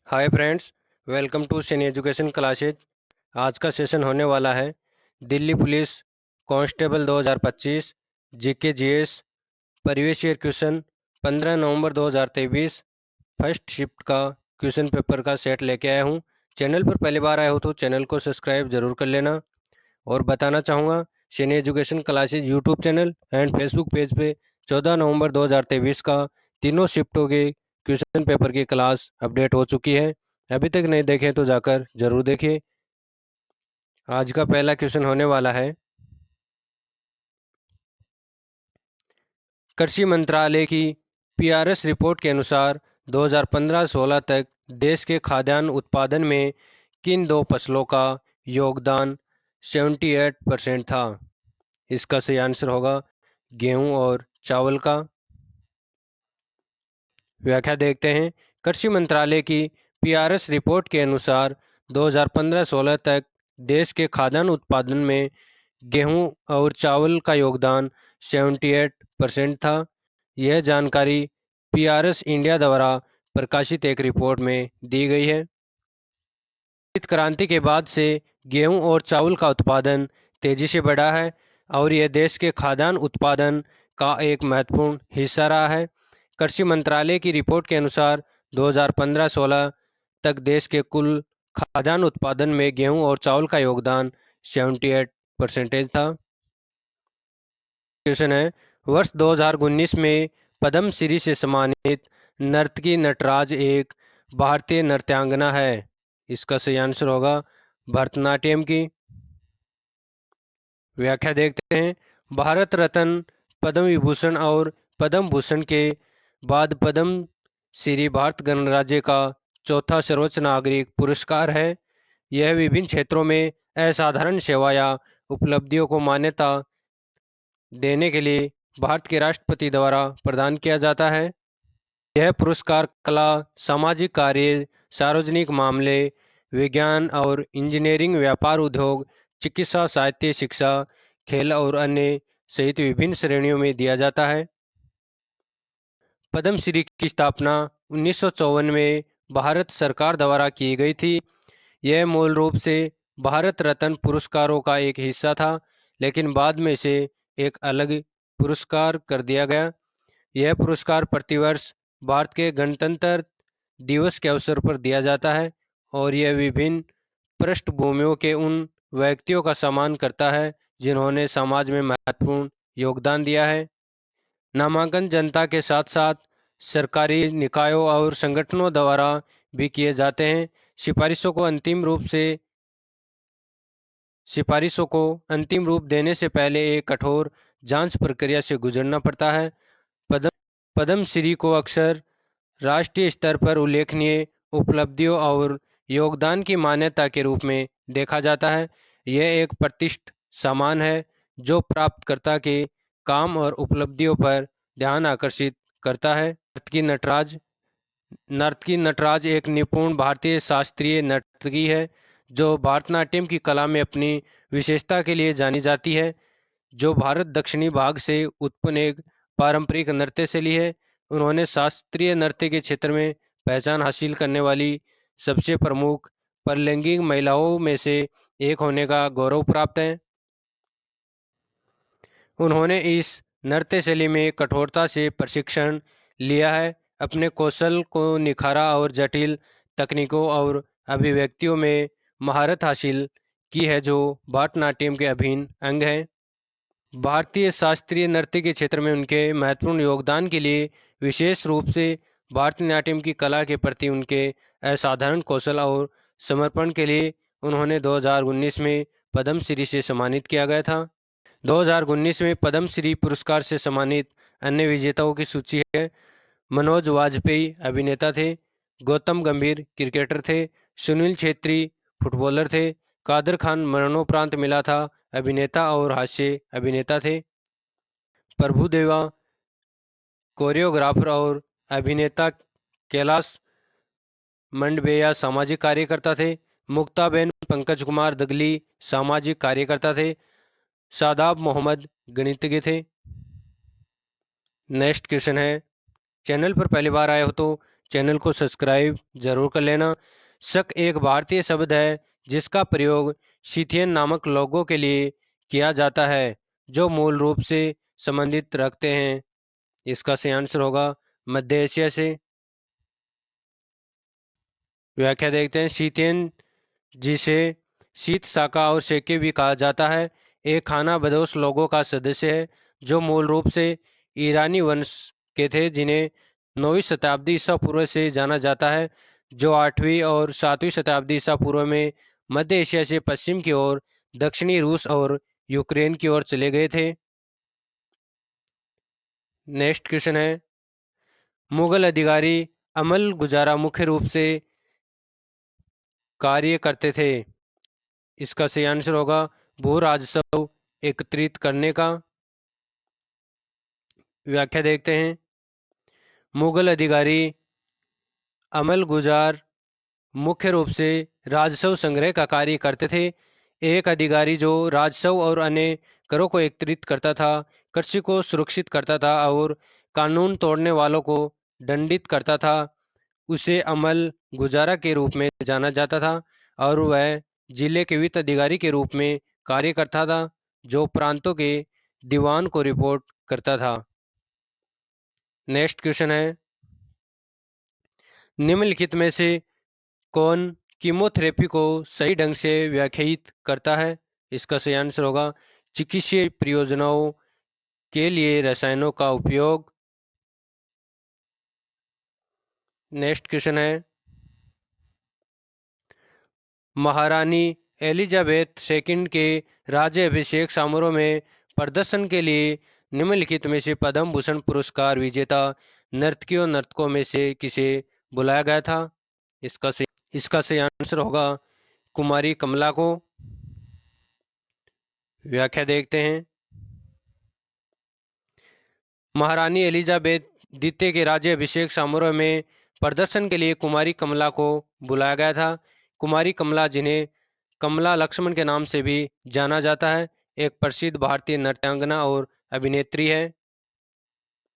Hi friends, welcome to Sunny education classes. आज का session होने वाला है Delhi police constable 2025 GK GS previous year question 15 November 2023 first shift का क्वेश्चन पेपर का सेट लेके आया हूँ। चैनल पर पहली बार आए हो तो चैनल को सब्सक्राइब जरूर कर लेना। और बताना चाहूँगा, Sunny education classes YouTube channel and Facebook page पे 14 नवंबर 2023 का तीनों शिफ्टों के क्वेश्चन पेपर की क्लास अपडेट हो चुकी है। अभी तक नहीं देखें तो जाकर जरूर देखिए। आज का पहला क्वेश्चन होने वाला है, कृषि मंत्रालय की पीआरएस रिपोर्ट के अनुसार 2015-16 तक देश के खाद्यान्न उत्पादन में किन दो फसलों का योगदान 78% था। इसका सही आंसर होगा गेहूं और चावल का। व्याख्या देखते हैं। कृषि मंत्रालय की पीआरएस रिपोर्ट के अनुसार 2015-16 तक देश के खाद्यान्न उत्पादन में गेहूं और चावल का योगदान 78% था। यह जानकारी पीआरएस इंडिया द्वारा प्रकाशित एक रिपोर्ट में दी गई है। हरित क्रांति के बाद से गेहूं और चावल का उत्पादन तेजी से बढ़ा है और यह देश के खाद्यान्न उत्पादन का एक महत्वपूर्ण हिस्सा रहा है। कृषि मंत्रालय की रिपोर्ट के अनुसार 2015-16 तक देश के कुल खाद्यान्न उत्पादन में गेहूं और चावल का योगदान 78% था। क्वेश्चन है, वर्ष 2019 में पद्मश्री से सम्मानित नर्तकी नटराज एक भारतीय नृत्यांगना है। इसका सही आंसर होगा भरतनाट्यम की। व्याख्या देखते हैं। भारत रत्न, पद्म विभूषण और पद्म भूषण के बाद पद्म श्री भारत गणराज्य का चौथा सर्वोच्च नागरिक पुरस्कार है। यह विभिन्न क्षेत्रों में असाधारण सेवा या उपलब्धियों को मान्यता देने के लिए भारत के राष्ट्रपति द्वारा प्रदान किया जाता है। यह पुरस्कार कला, सामाजिक कार्य, सार्वजनिक मामले, विज्ञान और इंजीनियरिंग, व्यापार, उद्योग, चिकित्सा, साहित्य, शिक्षा, खेल और अन्य सहित विभिन्न श्रेणियों में दिया जाता है। पद्मश्री की स्थापना 1954 में भारत सरकार द्वारा की गई थी। यह मूल रूप से भारत रत्न पुरस्कारों का एक हिस्सा था, लेकिन बाद में इसे एक अलग पुरस्कार कर दिया गया। यह पुरस्कार प्रतिवर्ष भारत के गणतंत्र दिवस के अवसर पर दिया जाता है और यह विभिन्न पृष्ठभूमियों के उन व्यक्तियों का सम्मान करता है जिन्होंने समाज में महत्वपूर्ण योगदान दिया है। नामांकन जनता के साथ साथ सरकारी निकायों और संगठनों द्वारा भी किए जाते हैं। सिफारिशों को अंतिम रूप देने से पहले एक कठोर जांच प्रक्रिया से गुजरना पड़ता है। पद्म पद्मश्री को अक्सर राष्ट्रीय स्तर पर उल्लेखनीय उपलब्धियों और योगदान की मान्यता के रूप में देखा जाता है। यह एक प्रतिष्ठित सम्मान है जो प्राप्तकर्ता के काम और उपलब्धियों पर ध्यान आकर्षित करता है। नर्तकी नटराज एक निपुण भारतीय शास्त्रीय नर्तकी है जो भारतनाट्यम की कला में अपनी विशेषता के लिए जानी जाती है, जो भारत दक्षिणी भाग से उत्पन्न एक पारंपरिक नृत्य शैली है। उन्होंने शास्त्रीय नृत्य के क्षेत्र में पहचान हासिल करने वाली सबसे प्रमुख परलैंगिक महिलाओं में से एक होने का गौरव प्राप्त है। उन्होंने इस नृत्य शैली में कठोरता से प्रशिक्षण लिया है, अपने कौशल को निखारा और जटिल तकनीकों और अभिव्यक्तियों में महारत हासिल की है जो भरतनाट्यम के अभिन्न अंग हैं। भारतीय शास्त्रीय नृत्य के क्षेत्र में उनके महत्वपूर्ण योगदान के लिए, विशेष रूप से भारतनाट्यम की कला के प्रति उनके असाधारण कौशल और समर्पण के लिए, उन्होंने 2019 में पद्मश्री से सम्मानित किया गया था। 2019 में पद्मश्री पुरस्कार से सम्मानित अन्य विजेताओं की सूची है। मनोज वाजपेयी अभिनेता थे, गौतम गंभीर क्रिकेटर थे, सुनील छेत्री फुटबॉलर थे, कादर खान मरणोपरांत मिला था अभिनेता और हास्य अभिनेता थे, प्रभुदेवा कोरियोग्राफर और अभिनेता, कैलाश मंडबेया सामाजिक कार्यकर्ता थे, मुक्ताबेन पंकज कुमार दगली सामाजिक कार्यकर्ता थे, शादाब मोहम्मद गणितज्ञ थे। नेक्स्ट क्वेश्चन है, चैनल पर पहली बार आए हो तो चैनल को सब्सक्राइब जरूर कर लेना। शक एक भारतीय शब्द है जिसका प्रयोग सीथियन नामक लोगों के लिए किया जाता है जो मूल रूप से संबंधित रखते हैं। इसका सही आंसर होगा मध्य एशिया से। व्याख्या देखते हैं। सीथियन, जिसे शीत शाका और शेके भी कहा जाता है, एक खाना बदोश लोगों का सदस्य है जो मूल रूप से ईरानी वंश के थे, जिन्हें 9वीं शताब्दी ईसा पूर्व से जाना जाता है, जो 8वीं और 7वीं शताब्दी ईसा पूर्व में मध्य एशिया से पश्चिम की ओर दक्षिणी रूस और यूक्रेन की ओर चले गए थे। नेक्स्ट क्वेश्चन है, मुगल अधिकारी अमल गुजारा मुख्य रूप से कार्य करते थे। इसका सही आंसर होगा भू राजस्व एकत्रित करने का। व्याख्या देखते हैं। मुगल अधिकारी अमल गुजार मुख्य रूप से राजस्व संग्रह का कार्य करते थे। एक अधिकारी जो राजस्व और अन्य करों को एकत्रित करता था, कृषि को सुरक्षित करता था और कानून तोड़ने वालों को दंडित करता था, उसे अमल गुजारा के रूप में जाना जाता था। और वह जिले के वित्त अधिकारी के रूप में कार्य करता था जो प्रांतों के दीवान को रिपोर्ट करता था। नेक्स्ट क्वेश्चन है, निम्नलिखित में से कौन कीमोथेरेपी को सही ढंग से व्याख्यायित करता है। इसका सही आंसर होगा चिकित्सीय प्रयोजनों के लिए रसायनों का उपयोग। नेक्स्ट क्वेश्चन है, महारानी एलिजाबेथ सेकंड के राज्य अभिषेक समारोह में प्रदर्शन के लिए निम्नलिखित में से पद्म भूषण पुरस्कार विजेता नर्तकियों नर्तकों में से किसे बुलाया गया था। इसका सही आंसर होगा कुमारी कमला को। व्याख्या देखते हैं। महारानी एलिजाबेथ द्वितीय के राज्य अभिषेक समारोह में प्रदर्शन के लिए कुमारी कमला को बुलाया गया था। कुमारी कमला, जिन्हें कमला लक्ष्मण के नाम से भी जाना जाता है, एक प्रसिद्ध भारतीय नृत्यांगना और अभिनेत्री है।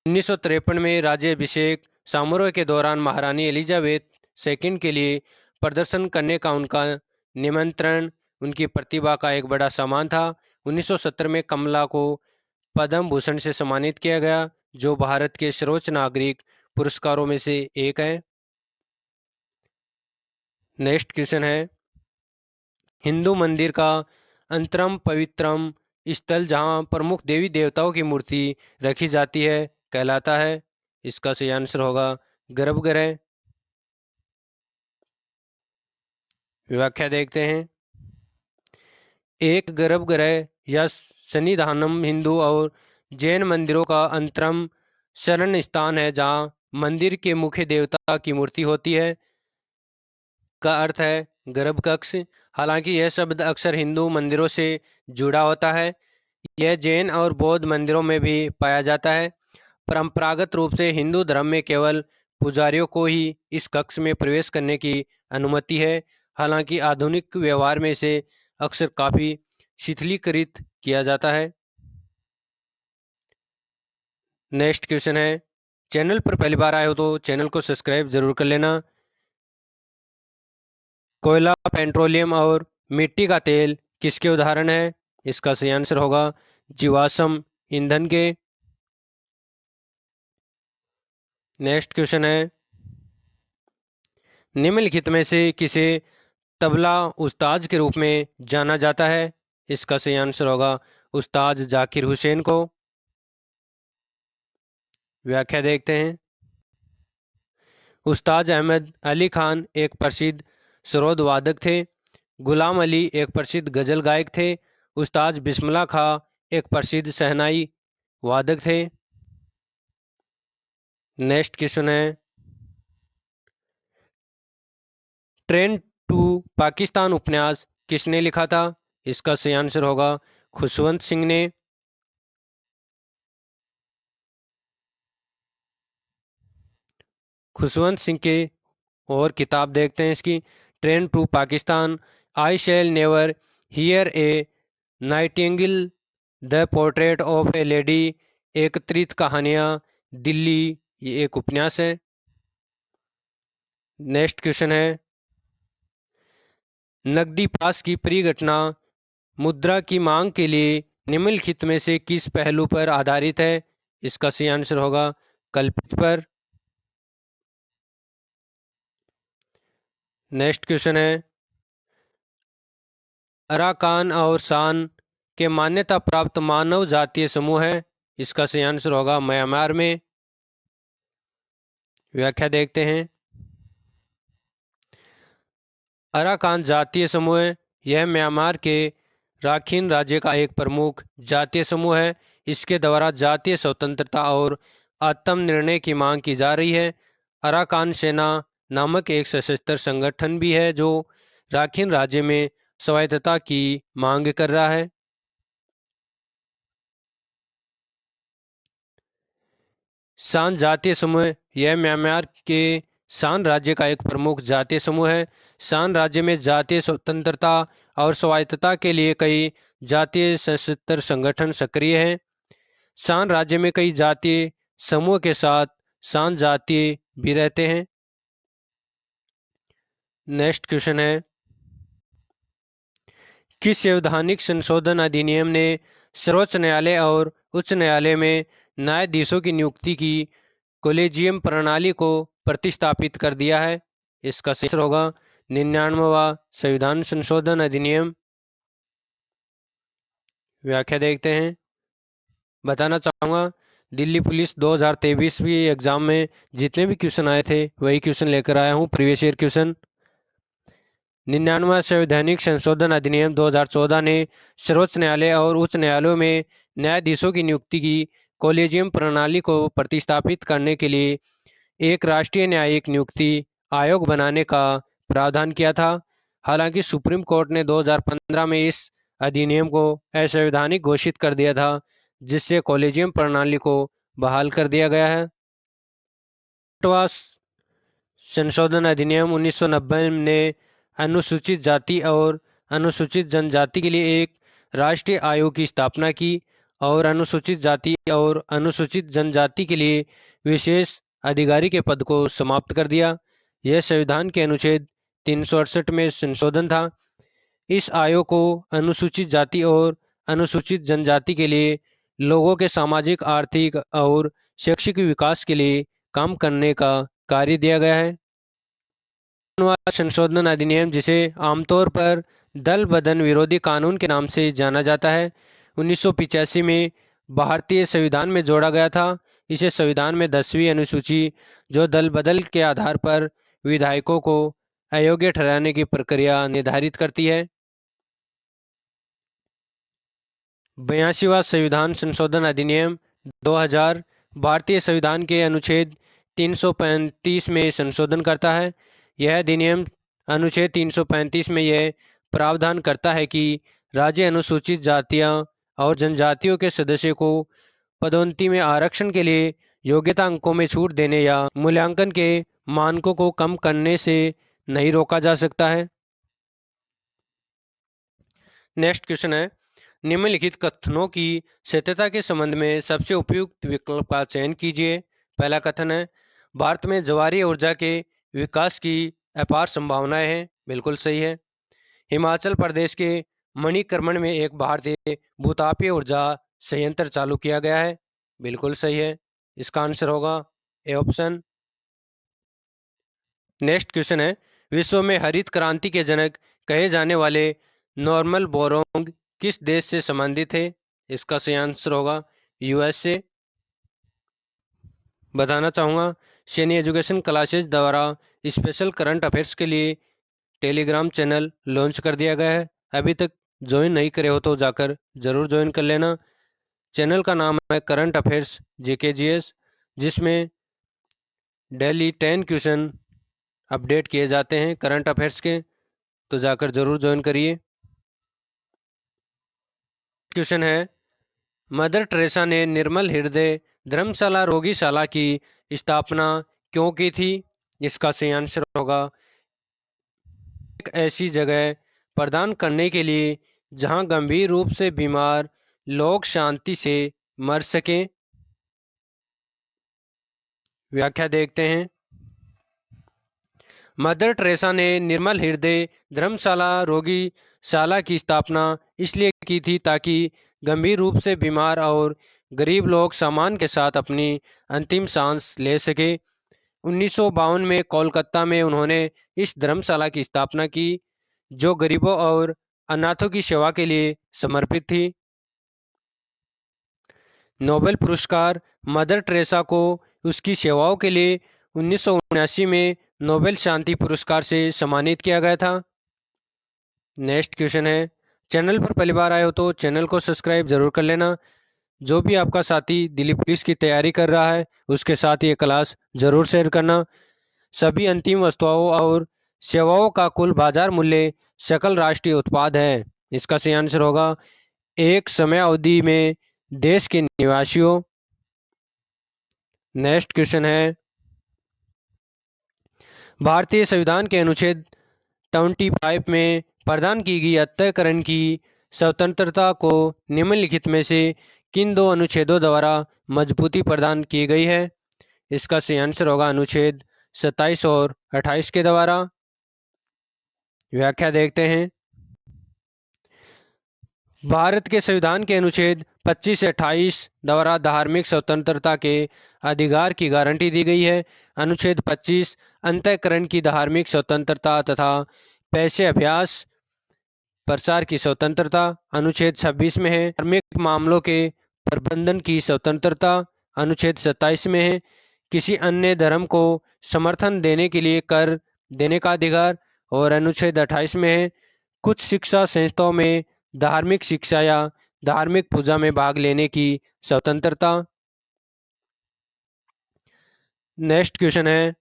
1953 में राज्य अभिषेक समारोह के दौरान महारानी एलिजाबेथ सेकंड के लिए प्रदर्शन करने का उनका निमंत्रण उनकी प्रतिभा का एक बड़ा सम्मान था। 1970 में कमला को पद्म भूषण से सम्मानित किया गया, जो भारत के सर्वोच्च नागरिक पुरस्कारों में से एक है। नेक्स्ट क्वेश्चन है, हिंदू मंदिर का अंतरम पवित्रम स्थल जहाँ प्रमुख देवी देवताओं की मूर्ति रखी जाती है कहलाता है। इसका सही आंसर होगा गर्भगृह। व्याख्या देखते हैं। एक गर्भगृह या सन्निधानम हिंदू और जैन मंदिरों का अंतरम शरण स्थान है जहाँ मंदिर के मुख्य देवता की मूर्ति होती है। का अर्थ है गर्भकक्ष। हालांकि यह शब्द अक्सर हिंदू मंदिरों से जुड़ा होता है, यह जैन और बौद्ध मंदिरों में भी पाया जाता है। परंपरागत रूप से हिंदू धर्म में केवल पुजारियों को ही इस कक्ष में प्रवेश करने की अनुमति है। हालांकि आधुनिक व्यवहार में इसे अक्सर काफ़ी शिथिलीकृत किया जाता है। नेक्स्ट क्वेश्चन है, चैनल पर पहली बार आए हो तो चैनल को सब्सक्राइब जरूर कर लेना। कोयला, पेट्रोलियम और मिट्टी का तेल किसके उदाहरण है। इसका सही आंसर होगा जीवाश्म ईंधन के। नेक्स्ट क्वेश्चन है, निम्नलिखित में से किसे तबला उस्ताद के रूप में जाना जाता है। इसका सही आंसर होगा उस्ताद जाकिर हुसैन को। व्याख्या देखते हैं। उस्ताद अहमद अली खान एक प्रसिद्ध सरोद वादक थे। गुलाम अली एक प्रसिद्ध गज़ल गायक थे। उस्ताद बिस्मिल्लाह खां एक प्रसिद्ध शहनाई वादक थे। नेक्स्ट क्वेश्चन है, ट्रेन टू पाकिस्तान उपन्यास किसने लिखा था। इसका सही आंसर होगा खुशवंत सिंह ने। खुशवंत सिंह के और किताब देखते हैं इसकी। Train to Pakistan, I shall never hear a nightingale, the portrait of a lady, एकत्रित कहानियाँ, दिल्ली, ये एक उपन्यास है। नेक्स्ट क्वेश्चन है, नकदी पास की परिघटना मुद्रा की मांग के लिए निम्नलिखित में से किस पहलू पर आधारित है? इसका सही आंसर होगा कल्पित पर। नेक्स्ट क्वेश्चन है, अराकान और सान के मान्यता प्राप्त मानव जातीय समूह है। इसका सही आंसर होगा म्यांमार में। व्याख्या देखते हैं। अराकान जातीय समूह है, यह म्यांमार के राखीन राज्य का एक प्रमुख जातीय समूह है। इसके द्वारा जातीय स्वतंत्रता और आत्मनिर्णय की मांग की जा रही है। अराकान सेना नामक एक सशस्त्र संगठन भी है जो राखीन राज्य में स्वायत्तता की मांग कर रहा है। सान जातीय समूह, यह म्यांमार के सान राज्य का एक प्रमुख जातीय समूह है। सान राज्य में जातीय स्वतंत्रता और स्वायत्तता के लिए कई जातीय सशस्त्र संगठन सक्रिय हैं। सान राज्य में कई जातीय समूह के साथ सान जातीय भी रहते हैं। नेक्स्ट क्वेश्चन है, किस संवैधानिक संशोधन अधिनियम ने सर्वोच्च न्यायालय और उच्च न्यायालय में न्यायाधीशों की नियुक्ति की कोलेजियम प्रणाली को प्रतिस्थापित कर दिया है? इसका सही आंसर होगा 99वां संविधान संशोधन अधिनियम। व्याख्या देखते हैं। बताना चाहूँगा, दिल्ली पुलिस 2023 एग्जाम में जितने भी क्वेश्चन आए थे वही क्वेश्चन लेकर आया हूँ, प्रीवियस ईयर क्वेश्चन। 99वां संवैधानिक संशोधन अधिनियम 2014 ने सर्वोच्च न्यायालय और उच्च न्यायालयों में न्यायाधीशों की नियुक्ति की कोलेजियम प्रणाली को प्रतिस्थापित करने के लिए एक राष्ट्रीय न्यायिक नियुक्ति आयोग बनाने का प्रावधान किया था। हालांकि सुप्रीम कोर्ट ने 2015 में इस अधिनियम को असंवैधानिक घोषित कर दिया था, जिससे कोलेजियम प्रणाली को बहाल कर दिया गया है। संशोधन अधिनियम 1990 ने अनुसूचित जाति और अनुसूचित जनजाति के लिए एक राष्ट्रीय आयोग की स्थापना की और अनुसूचित जाति और अनुसूचित जनजाति के लिए विशेष अधिकारी के पद को समाप्त कर दिया। यह संविधान के अनुच्छेद 368 में संशोधन था। इस आयोग को अनुसूचित जाति और अनुसूचित जनजाति के लिए लोगों के सामाजिक, आर्थिक और शैक्षिक विकास के लिए काम करने का कार्य दिया गया है। संशोधन अधिनियम, जिसे आमतौर पर दल बदन विरोधी कानून के नाम से जाना जाता है, 1985 में भारतीय संविधान में जोड़ा गया था। इसे संविधान में 10वीं अनुसूची, जो दल बदल के आधार पर विधायकों को अयोग्य ठहराने की प्रक्रिया निर्धारित करती है। 82वां संविधान संशोधन अधिनियम 2000 भारतीय संविधान के अनुच्छेद 335 में संशोधन करता है। यह अधिनियम अनुच्छेद 335 में यह प्रावधान करता है कि राज्य अनुसूचित जातियां और जनजातियों के सदस्यों को पदोन्नति में आरक्षण के लिए योग्यता अंकों में छूट देने या मूल्यांकन के मानकों को कम करने से नहीं रोका जा सकता है। नेक्स्ट क्वेश्चन है, निम्नलिखित कथनों की सत्यता के संबंध में सबसे उपयुक्त विकल्प का चयन कीजिए। पहला कथन है, भारत में ज्वारीय ऊर्जा के विकास की अपार संभावनाएं हैं। बिल्कुल सही है। हिमाचल प्रदेश के मणिकर्ण में एक भारतीय भूतापीय ऊर्जा संयंत्र चालू किया गया है। बिल्कुल सही है। इसका आंसर होगा ए ऑप्शन। नेक्स्ट क्वेश्चन है, विश्व में हरित क्रांति के जनक कहे जाने वाले नॉर्मन बोरोंग किस देश से संबंधित है? इसका सही आंसर होगा यूएसए। बताना चाहूँगा, सैनी एजुकेशन क्लासेज द्वारा स्पेशल करंट अफेयर्स के लिए टेलीग्राम चैनल लॉन्च कर दिया गया है। अभी तक ज्वाइन नहीं करे हो तो जाकर ज़रूर ज्वाइन कर लेना। चैनल का नाम है करंट अफेयर्स JKGS, जिसमें डेली 10 क्वेश्चन अपडेट किए जाते हैं करंट अफेयर्स के, तो जाकर ज़रूर ज्वाइन करिए। क्वेश्चन है, मदर टेरेसा ने निर्मल हृदय धर्मशाला रोगीशाला की स्थापना क्यों की थी? इसका सही आंसर होगा एक ऐसी जगह प्रदान करने के लिए जहां गंभीर रूप से बीमार लोग शांति से मर सकें। व्याख्या देखते हैं। मदर टेरेसा ने निर्मल हृदय धर्मशाला रोगीशाला की स्थापना इसलिए की थी ताकि गंभीर रूप से बीमार और गरीब लोग सामान के साथ अपनी अंतिम सांस ले सके। 1952 में कोलकाता में उन्होंने इस धर्मशाला की स्थापना की जो गरीबों और अनाथों की सेवा के लिए समर्पित थी। नोबेल पुरस्कार मदर टेरेसा को उसकी सेवाओं के लिए 1979 में नोबेल शांति पुरस्कार से सम्मानित किया गया था। नेक्स्ट क्वेश्चन है, चैनल पर पहली बार आए हो तो चैनल को सब्सक्राइब जरूर कर लेना। जो भी आपका साथी दिल्ली पुलिस की तैयारी कर रहा है उसके साथ ये क्लास जरूर शेयर करना। सभी अंतिम वस्तुओं और सेवाओं का कुल बाजार मूल्य सकल राष्ट्रीय उत्पाद है। इसका सही आंसर होगा एक समय अवधि में देश के निवासियों। नेक्स्ट क्वेश्चन है, भारतीय संविधान के अनुच्छेद 25 में प्रदान की गई अंतःकरण की स्वतंत्रता को निम्नलिखित में से किन दो अनुच्छेदों द्वारा मजबूती प्रदान की गई है? इसका सही आंसर होगा अनुच्छेद 27 और 28 के द्वारा। व्याख्या देखते हैं। भारत के संविधान के अनुच्छेद 25 से 28 द्वारा धार्मिक स्वतंत्रता के अधिकार की गारंटी दी गई है। अनुच्छेद 25 अंतःकरण की धार्मिक स्वतंत्रता तथा पैसे अभ्यास प्रसार की स्वतंत्रता अनुच्छेद 26 में है। धार्मिक मामलों के प्रबंधन की स्वतंत्रता अनुच्छेद 27 में है। किसी अन्य धर्म को समर्थन देने के लिए कर देने का अधिकार और अनुच्छेद 28 में है। कुछ शिक्षा संस्थाओं में धार्मिक शिक्षा या धार्मिक पूजा में भाग लेने की स्वतंत्रता। नेक्स्ट क्वेश्चन है,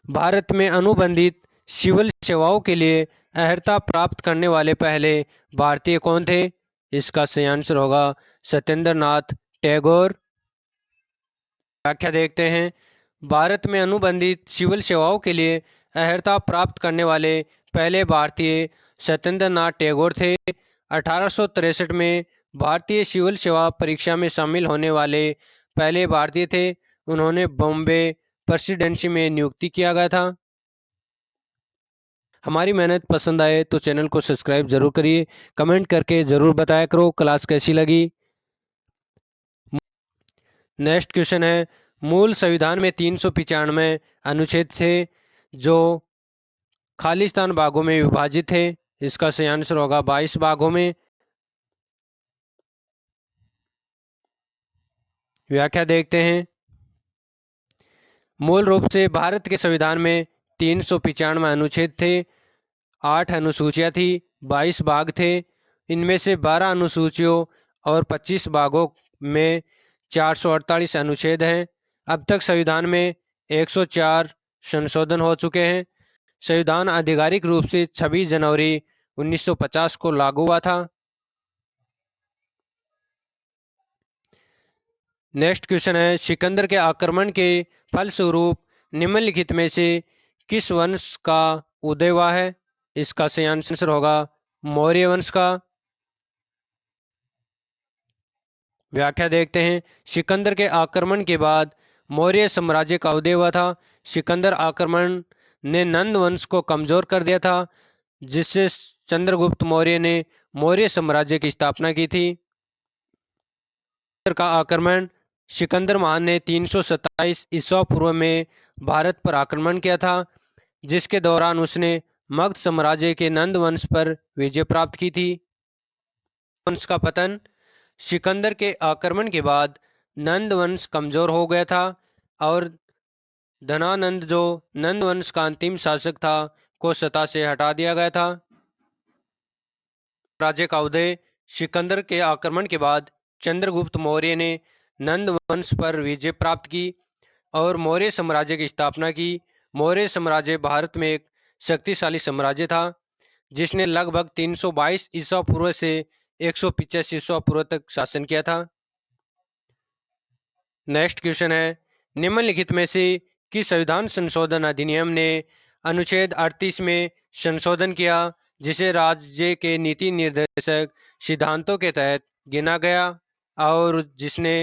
भारत में अनुबंधित सिविल सेवाओं के लिए अर्हता प्राप्त करने वाले पहले भारतीय कौन थे? इसका सही आंसर होगा सत्येंद्र नाथ टैगोर। व्याख्या देखते हैं। भारत में अनुबंधित सिविल सेवाओं के लिए अर्हता प्राप्त करने वाले पहले भारतीय सत्येंद्र नाथ टैगोर थे। 1863 में भारतीय सिविल सेवा परीक्षा में शामिल होने वाले पहले भारतीय थे। उन्होंने बॉम्बे प्रेसिडेंसी में नियुक्ति किया गया था। हमारी मेहनत पसंद आए तो चैनल को सब्सक्राइब जरूर करिए। कमेंट करके ज़रूर बताया करो क्लास कैसी लगी। नेक्स्ट क्वेश्चन है, मूल संविधान में 395 अनुच्छेद थे जो खालिस्तान भागों में विभाजित थे। इसका सही आंसर होगा 22 भागों में। व्याख्या देखते हैं। मूल रूप से भारत के संविधान में 395 अनुच्छेद थे, 8 अनुसूचियां थी, 22 भाग थे। इनमें से 12 अनुसूचियों और 25 भागों में 448 अनुच्छेद हैं। अब तक संविधान में 104 संशोधन हो चुके हैं। संविधान आधिकारिक रूप से 26 जनवरी 1950 को लागू हुआ था। नेक्स्ट क्वेश्चन है, सिकंदर के आक्रमण के फलस्वरूप निम्नलिखित में से किस वंश का उदय हुआ है? इसका सही आंसर होगा मौर्य वंश का। व्याख्या देखते हैं। सिकंदर के आक्रमण के बाद मौर्य साम्राज्य का उदय हुआ था। सिकंदर आक्रमण ने नंद वंश को कमजोर कर दिया था, जिससे चंद्रगुप्त मौर्य ने मौर्य साम्राज्य की स्थापना की थी। का आक्रमण सिकंदर महान ने 327 ईसा पूर्व में भारत पर आक्रमण किया था, जिसके दौरान उसने मगध साम्राज्य के नंद वंश पर विजय प्राप्त की थी। वंश का पतन, सिकंदर के आक्रमण के बाद नंद वंश कमजोर हो गया था और धनानंद जो नंद वंश का अंतिम शासक था को सत्ता से हटा दिया गया था। राज्य का उदय, सिकंदर के आक्रमण के बाद चंद्रगुप्त मौर्य ने नंद वंश पर विजय प्राप्त की और मौर्य साम्राज्य की स्थापना की। मौर्य साम्राज्य भारत में एक शक्तिशाली साम्राज्य था, जिसने लगभग 322 ईसा पूर्व से 185 ईसा पूर्व तक शासन किया था। नेक्स्ट क्वेश्चन है, निम्नलिखित में से किस संविधान संशोधन अधिनियम ने अनुच्छेद 38 में संशोधन किया, जिसे राज्य के नीति निर्देशक सिद्धांतों के तहत गिना गया और जिसने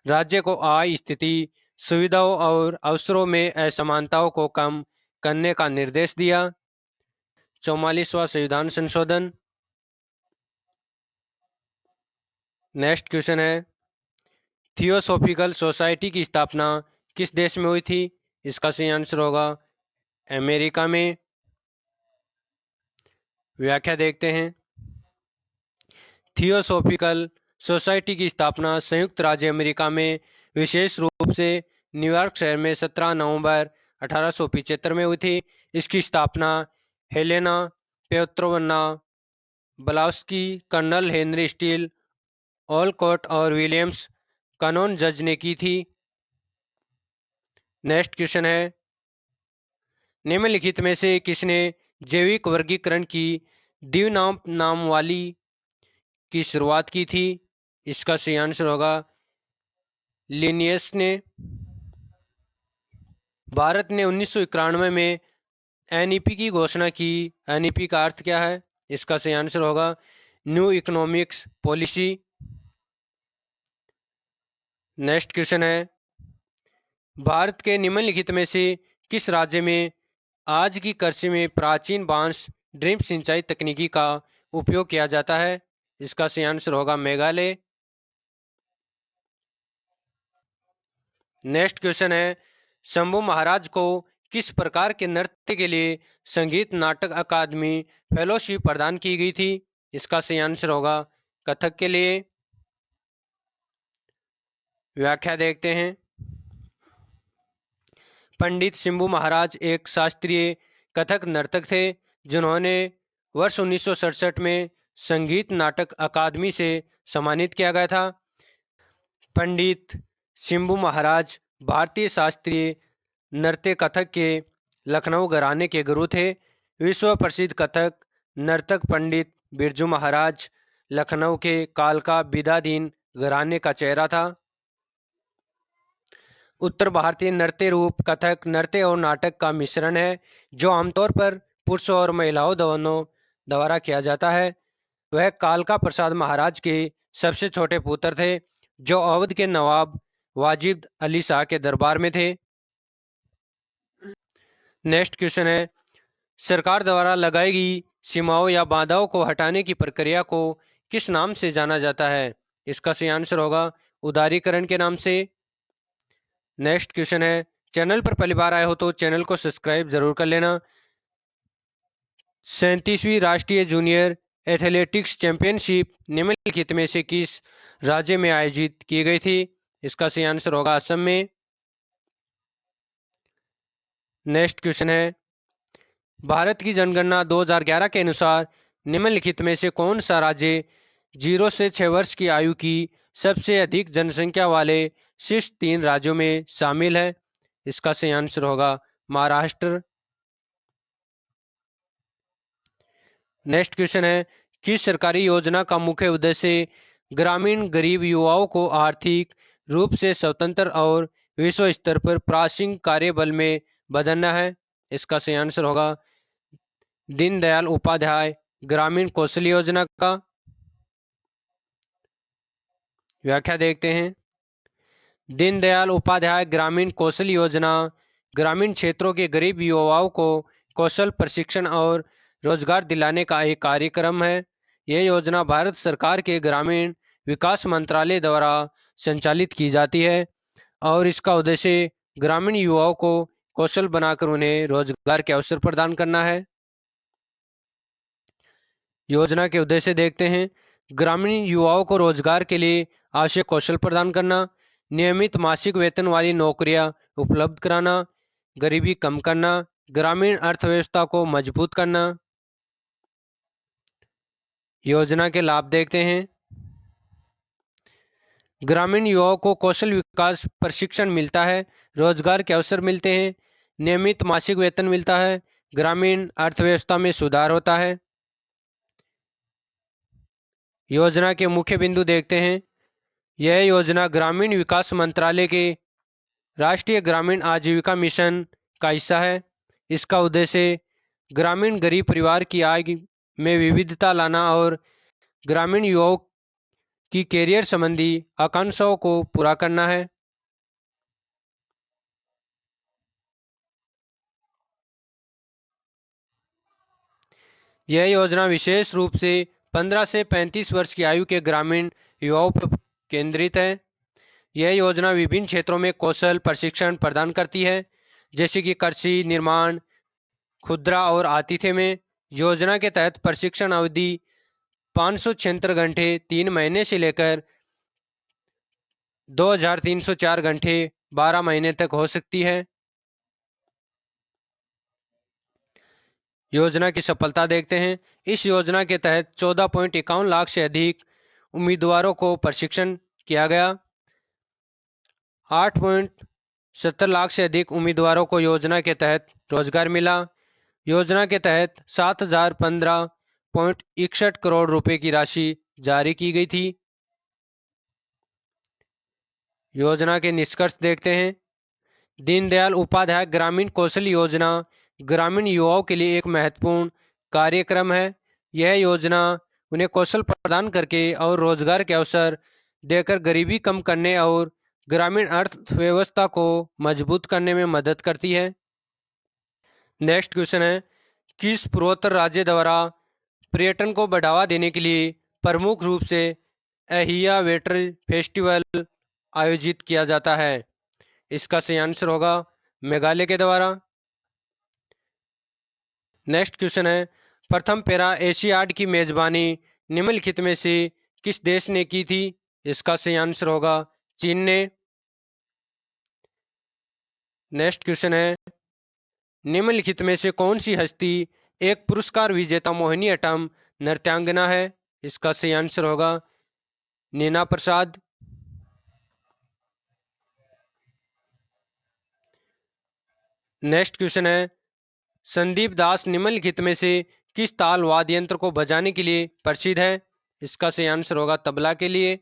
राज्य को आय, स्थिति, सुविधाओं और अवसरों में असमानताओं को कम करने का निर्देश दिया। 44वां संविधान संशोधन। नेक्स्ट क्वेश्चन है, थियोसॉफिकल सोसाइटी की स्थापना किस देश में हुई थी? इसका सही आंसर होगा अमेरिका में। व्याख्या देखते हैं। थियोसॉफिकल सोसाइटी की स्थापना संयुक्त राज्य अमेरिका में विशेष रूप से न्यूयॉर्क शहर में 17 नवंबर 1875 में हुई थी। इसकी स्थापना Helena Petrovna Blavatsky, colonel Henry Steel Olcott और विलियम्स कानोन जज ने की थी। नेक्स्ट क्वेश्चन है, निम्नलिखित में से किसने जैविक वर्गीकरण की द्विनाम नाम वाली की शुरुआत की थी? इसका सही आंसर होगा लिनियस ने। भारत ने 1991 में एनईपी की घोषणा की। एनईपी का अर्थ क्या है? इसका सही आंसर होगा new economics policy. Next question है, भारत के निम्नलिखित में से किस राज्य में आज की कृषि में प्राचीन बांस ड्रिप सिंचाई तकनीकी का उपयोग किया जाता है? इसका सही आंसर होगा मेघालय। नेक्स्ट क्वेश्चन है, शंभू महाराज को किस प्रकार के नृत्य के लिए संगीत नाटक अकादमी फेलोशिप प्रदान की गई थी? इसका सही आंसर होगा कथक के लिए। व्याख्या देखते हैं। पंडित शंभू महाराज एक शास्त्रीय कथक नर्तक थे जिन्होंने वर्ष 1967 में संगीत नाटक अकादमी से सम्मानित किया गया था। पंडित शंभू महाराज भारतीय शास्त्रीय नृत्य कथक के लखनऊ घराने के गुरु थे। विश्व प्रसिद्ध कथक नर्तक पंडित बिरजू महाराज लखनऊ के कालका विद्याधीन घराने का चेहरा था। उत्तर भारतीय नृत्य रूप कथक नृत्य और नाटक का मिश्रण है जो आमतौर पर पुरुषों और महिलाओं दोनों द्वारा किया जाता है। वह कालका प्रसाद महाराज के सबसे छोटे पुत्र थे जो अवध के नवाब वाजिद अली शाह के दरबार में थे। नेक्स्ट क्वेश्चन है, सरकार द्वारा लगाई गई सीमाओं या बाधाओं को हटाने की प्रक्रिया को किस नाम से जाना जाता है? इसका सही आंसर होगा उदारीकरण के नाम से। नेक्स्ट क्वेश्चन है, चैनल पर पहली बार आए हो तो चैनल को सब्सक्राइब जरूर कर लेना। 37वीं राष्ट्रीय जूनियर एथलेटिक्स चैंपियनशिप निम्नलिखित में से किस राज्य में आयोजित की गई थी? इसका सही आंसर होगा असम में। नेक्स्ट क्वेश्चन है, भारत की जनगणना 2011 के अनुसार निम्नलिखित में से कौन सा राज्य 0 से 6 वर्ष की आयु की सबसे अधिक जनसंख्या वाले शीर्ष 3 राज्यों में शामिल है? इसका सही आंसर होगा महाराष्ट्र। नेक्स्ट क्वेश्चन है, किस सरकारी योजना का मुख्य उद्देश्य ग्रामीण गरीब युवाओं को आर्थिक रूप से स्वतंत्र और विश्व स्तर पर प्रासंगिक कार्यबल में बदलना है? इसका सही आंसर होगा दीनदयाल उपाध्याय ग्रामीण कौशल योजना का। व्याख्या देखते हैं। दीनदयाल उपाध्याय ग्रामीण कौशल योजना ग्रामीण क्षेत्रों के गरीब युवाओं को कौशल प्रशिक्षण और रोजगार दिलाने का एक कार्यक्रम है। यह योजना भारत सरकार के ग्रामीण विकास मंत्रालय द्वारा संचालित की जाती है और इसका उद्देश्य ग्रामीण युवाओं को कौशल बनाकर उन्हें रोजगार के अवसर प्रदान करना है। योजना के उद्देश्य देखते हैं। ग्रामीण युवाओं को रोजगार के लिए आवश्यक कौशल प्रदान करना, नियमित मासिक वेतन वाली नौकरियां उपलब्ध कराना, गरीबी कम करना, ग्रामीण अर्थव्यवस्था को मजबूत करना। योजना के लाभ देखते हैं। ग्रामीण युवाओं को कौशल विकास प्रशिक्षण मिलता है, रोजगार के अवसर मिलते हैं, नियमित मासिक वेतन मिलता है, ग्रामीण अर्थव्यवस्था में सुधार होता है। योजना के मुख्य बिंदु देखते हैं। यह योजना ग्रामीण विकास मंत्रालय के राष्ट्रीय ग्रामीण आजीविका मिशन का हिस्सा है। इसका उद्देश्य ग्रामीण गरीब परिवार की आय में विविधता लाना और ग्रामीण युवाओं की कैरियर संबंधी आकांक्षाओं को पूरा करना है। यह योजना विशेष रूप से 15 से 35 वर्ष की आयु के ग्रामीण युवाओं पर केंद्रित है। यह योजना विभिन्न क्षेत्रों में कौशल प्रशिक्षण प्रदान करती है, जैसे कि कृषि, निर्माण, खुदरा और आतिथ्य में। योजना के तहत प्रशिक्षण अवधि 576 घंटे 3 महीने से लेकर 2304 घंटे 12 महीने तक हो सकती है। योजना की सफलता देखते हैं। इस योजना के तहत 14.51 लाख से अधिक उम्मीदवारों को प्रशिक्षण किया गया। 8.70 लाख से अधिक उम्मीदवारों को योजना के तहत रोजगार मिला। योजना के तहत 7,015.61 करोड़ रुपए की राशि जारी की गई थी। योजना के निष्कर्ष देखते हैं। दीनदयाल उपाध्याय ग्रामीण कौशल योजना ग्रामीण युवाओं के लिए एक महत्वपूर्ण कार्यक्रम है। यह योजना उन्हें कौशल प्रदान करके और रोजगार के अवसर देकर गरीबी कम करने और ग्रामीण अर्थव्यवस्था को मजबूत करने में मदद करती है। नेक्स्ट क्वेश्चन है, किस पूर्वोत्तर राज्य द्वारा पर्यटन को बढ़ावा देने के लिए प्रमुख रूप से अहिया वेटर फेस्टिवल आयोजित किया जाता है? इसका सही आंसर होगा मेघालय के द्वारा। नेक्स्ट क्वेश्चन है, प्रथम पैरा एशियाड की मेजबानी निम्नलिखित में से किस देश ने की थी? इसका सही आंसर होगा चीन ने। नेक्स्ट क्वेश्चन है, निम्नलिखित में से कौन सी हस्ती एक पुरस्कार विजेता मोहिनीअट्टम नृत्यांगना है? इसका सही आंसर होगा नीना प्रसाद। नेक्स्ट क्वेश्चन है, संदीप दास निम्नलिखित में से किस ताल वाद्य यंत्र को बजाने के लिए प्रसिद्ध है? इसका सही आंसर होगा तबला के लिए।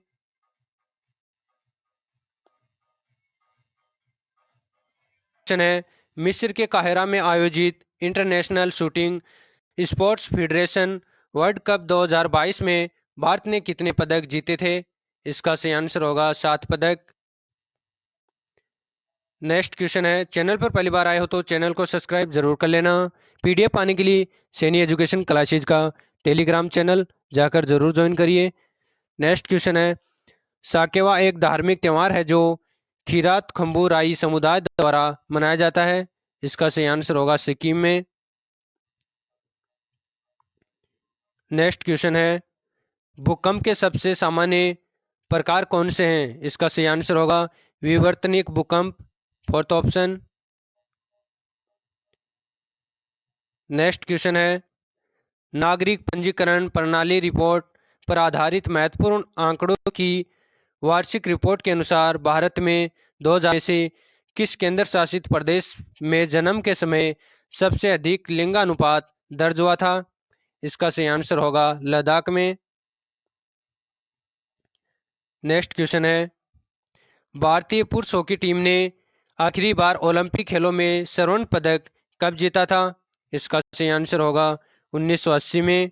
क्वेश्चन है, मिस्र के काहिरा में आयोजित international shooting sports federation world cup 2022 में भारत ने कितने पदक जीते थे? इसका सही आंसर होगा 7 पदक। नेक्स्ट क्वेश्चन है, चैनल पर पहली बार आए हो तो चैनल को सब्सक्राइब जरूर कर लेना। पीडीएफ पाने के लिए सैनी एजुकेशन क्लासेज का टेलीग्राम चैनल जाकर जरूर ज्वाइन करिए। नेक्स्ट क्वेश्चन है, साकेवा एक धार्मिक त्यौहार है जो खीरात खम्बू राई समुदाय द्वारा मनाया जाता है। इसका सही आंसर होगा सिक्किम में। नेक्स्ट क्वेश्चन है, भूकंप के सबसे सामान्य प्रकार कौन से हैं? इसका सही आंसर होगा विवर्तनिक भूकंप, फोर्थ ऑप्शन। नेक्स्ट क्वेश्चन है, नागरिक पंजीकरण प्रणाली रिपोर्ट पर आधारित महत्वपूर्ण आंकड़ों की वार्षिक रिपोर्ट के अनुसार भारत में 2000 में से किस केंद्र शासित प्रदेश में जन्म के समय सबसे अधिक लिंगानुपात दर्ज हुआ था? इसका सही आंसर होगा लद्दाख में। नेक्स्ट क्वेश्चन है, भारतीय पुरुष हॉकी टीम ने आखिरी बार ओलंपिक खेलों में स्वर्ण पदक कब जीता था? इसका सही आंसर होगा 1980 में।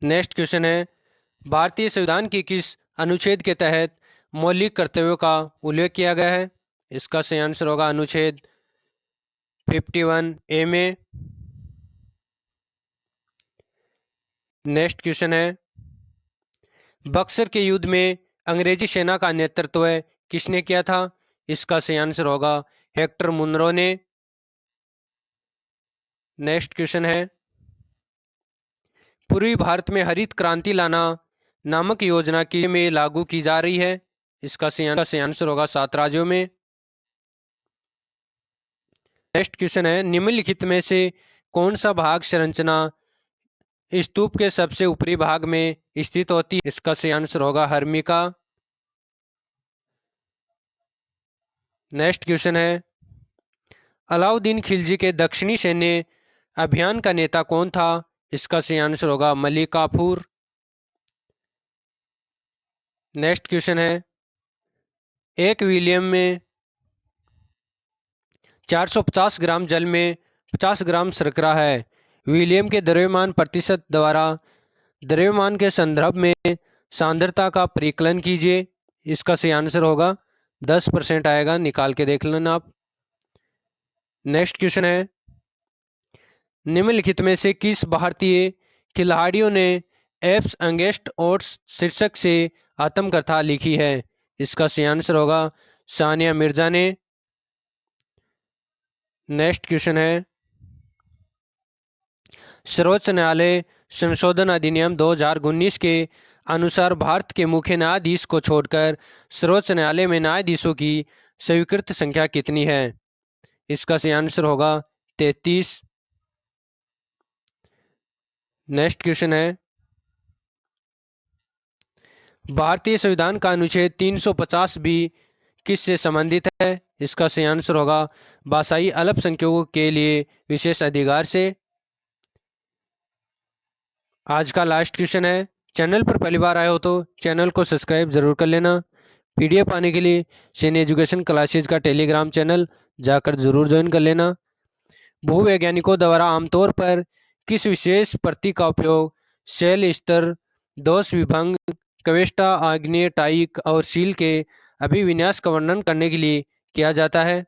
नेक्स्ट क्वेश्चन है, भारतीय संविधान की किस अनुच्छेद के तहत मौलिक कर्तव्यों का उल्लेख किया गया है? इसका सही आंसर होगा अनुच्छेद 51A में। नेक्स्ट क्वेश्चन है, बक्सर के युद्ध में अंग्रेजी सेना का नेतृत्व किसने किया था? इसका सही आंसर होगा हेक्टर मुनरो ने। नेक्स्ट क्वेश्चन है, पूर्वी भारत में हरित क्रांति लाना नामक योजना की में लागू की जा रही है? इसका सही आंसर होगा 7 राज्यों में। नेक्स्ट क्वेश्चन है, निम्नलिखित में से कौन सा भाग संरचना स्तूप के सबसे ऊपरी भाग में स्थित होती है? इसका सही आंसर होगा हर्मिका। नेक्स्ट क्वेश्चन है, अलाउद्दीन खिलजी के दक्षिणी सैन्य अभियान का नेता कौन था? इसका सही आंसर होगा मलिक काफूर। नेक्स्ट क्वेश्चन है, एक विलियम में 450 ग्राम जल में 50 ग्राम शर्करा है। विलियम के द्रव्यमान प्रतिशत द्वारा द्रव्यमान के संदर्भ में सांद्रता का परिकलन कीजिए। इसका सही आंसर होगा 10% आएगा, निकाल के देख लेना आप। नेक्स्ट क्वेश्चन है, निम्नलिखित में से किस भारतीय खिलाड़ियों ने एप्स अगेंस्ट ओड्स शीर्षक से आत्मकथा लिखी है? इसका सही आंसर होगा सानिया मिर्जा ने। नेक्स्ट क्वेश्चन है, सर्वोच्च न्यायालय संशोधन अधिनियम 2019 के अनुसार भारत के मुख्य न्यायाधीश को छोड़कर सर्वोच्च न्यायालय में न्यायाधीशों की स्वीकृत संख्या कितनी है? इसका सही आंसर होगा 33। नेक्स्ट क्वेश्चन है, भारतीय संविधान का अनुच्छेद 350 भी किससे संबंधित है? इसका सही आंसर होगा भाषाई अल्पसंख्यकों के लिए विशेष अधिकार से। आज का लास्ट क्वेश्चन है, चैनल पर पहली बार आए हो तो चैनल को सब्सक्राइब जरूर कर लेना। पीडीएफ पाने के लिए सैनी एजुकेशन क्लासेज का टेलीग्राम चैनल जाकर जरूर ज्वाइन कर लेना। भूवैज्ञानिकों द्वारा आमतौर पर किस विशेष प्रतीक का उपयोग शैल स्तर, दोष विभंग, क्वेस्टा, आग्नेयटाइक और सील के अभिविन्यास का वर्णन करने के लिए किया जाता है?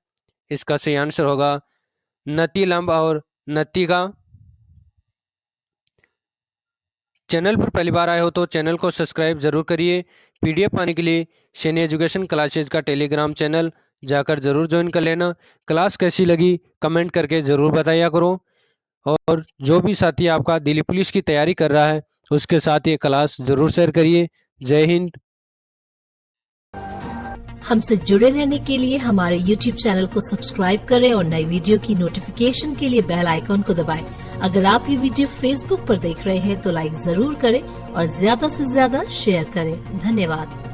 इसका सही आंसर होगा नतिलंब और नतिका। चैनल पर पहली बार आए हो तो चैनल को सब्सक्राइब जरूर करिए। पीडीएफ पाने के लिए सैनी एजुकेशन क्लासेज का टेलीग्राम चैनल जाकर जरूर ज्वाइन कर लेना। क्लास कैसी लगी कमेंट करके ज़रूर बताया करो, और जो भी साथी आपका दिल्ली पुलिस की तैयारी कर रहा है उसके साथ ये क्लास जरूर शेयर करिए। जय हिंद। हमसे जुड़े रहने के लिए हमारे YouTube चैनल को सब्सक्राइब करें और नई वीडियो की नोटिफिकेशन के लिए बेल आइकॉन को दबाएं। अगर आप ये वीडियो Facebook पर देख रहे हैं तो लाइक जरूर करें और ज्यादा से ज्यादा शेयर करें। धन्यवाद।